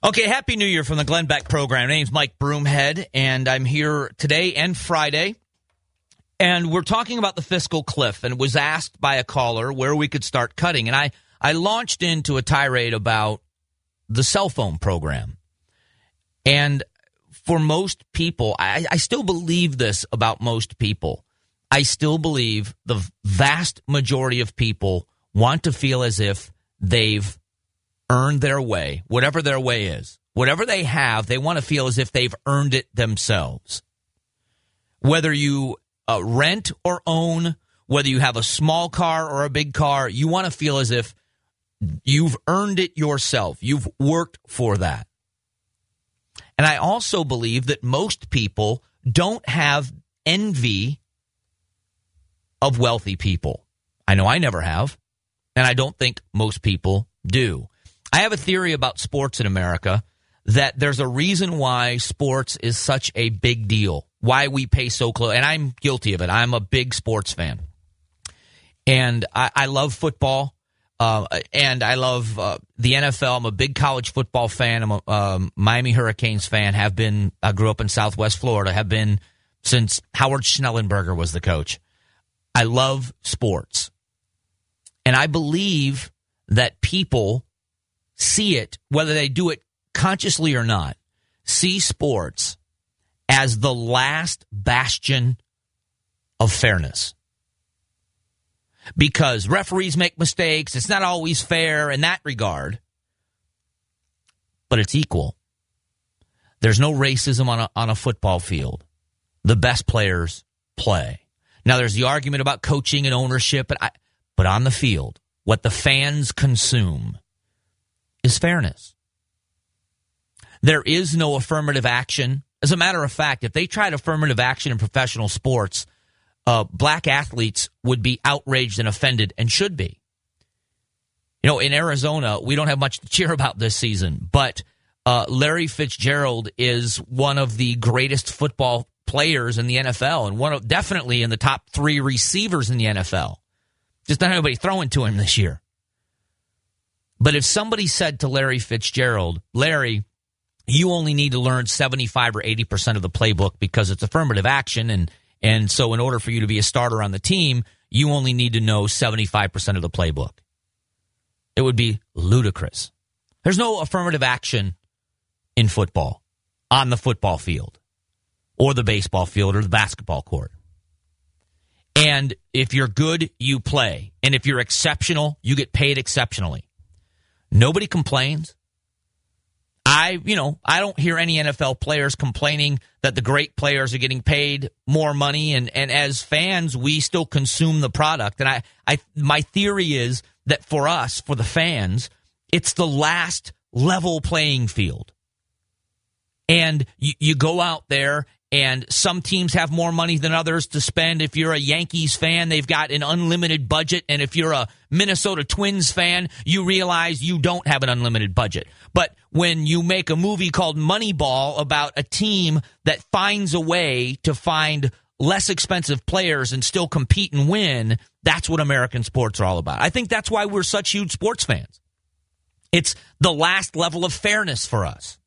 Okay, Happy New Year from the Beck Program. My name's Mike Broomhead, and I'm here today and Friday. And we're talking about the fiscal cliff, and was asked by a caller where we could start cutting. And I launched into a tirade about the cell phone program. And for most people, I still believe this about most people. I still believe the vast majority of people want to feel as if they've earned their way, whatever their way is. Whatever they have, they want to feel as if they've earned it themselves. Whether you rent or own, whether you have a small car or a big car, you want to feel as if you've earned it yourself. You've worked for that. And I also believe that most people don't have envy of wealthy people. I know I never have, and I don't think most people do. I have a theory about sports in America that there's a reason why sports is such a big deal, why we pay so close, and I'm guilty of it. I'm a big sports fan, and I love football, and I love the NFL. I'm a big college football fan. I'm a Miami Hurricanes fan, have been. I grew up in Southwest Florida, have been since Howard Schnellenberger was the coach. I love sports, and I believe that people see it, whether they do it consciously or not, see sports as the last bastion of fairness. Because referees make mistakes, it's not always fair in that regard, but it's equal. There's no racism on a football field. The best players play. Now, there's the argument about coaching and ownership, but on the field, what the fans consume is fairness. There is no affirmative action. As a matter of fact, if they tried affirmative action in professional sports, black athletes would be outraged and offended, and should be. You know, in Arizona, we don't have much to cheer about this season, but Larry Fitzgerald is one of the greatest football players in the NFL, and definitely in the top 3 receivers in the NFL. Just not anybody throwing to him this year. But if somebody said to Larry Fitzgerald, Larry, you only need to learn 75 or 80% of the playbook because it's affirmative action, and so in order for you to be a starter on the team, you only need to know 75% of the playbook. It would be ludicrous. There's no affirmative action in football, on the football field, or the baseball field, or the basketball court. And if you're good, you play. And if you're exceptional, you get paid exceptionally. Nobody complains. I don't hear any NFL players complaining that the great players are getting paid more money, and as fans, we still consume the product. And my theory is that for us, for the fans, it's the last level playing field. And you go out there, and some teams have more money than others to spend. If you're a Yankees fan, they've got an unlimited budget. And if you're a Minnesota Twins fan, you realize you don't have an unlimited budget. But when you make a movie called Moneyball about a team that finds a way to find less expensive players and still compete and win, that's what American sports are all about. I think that's why we're such huge sports fans. It's the last level of fairness for us.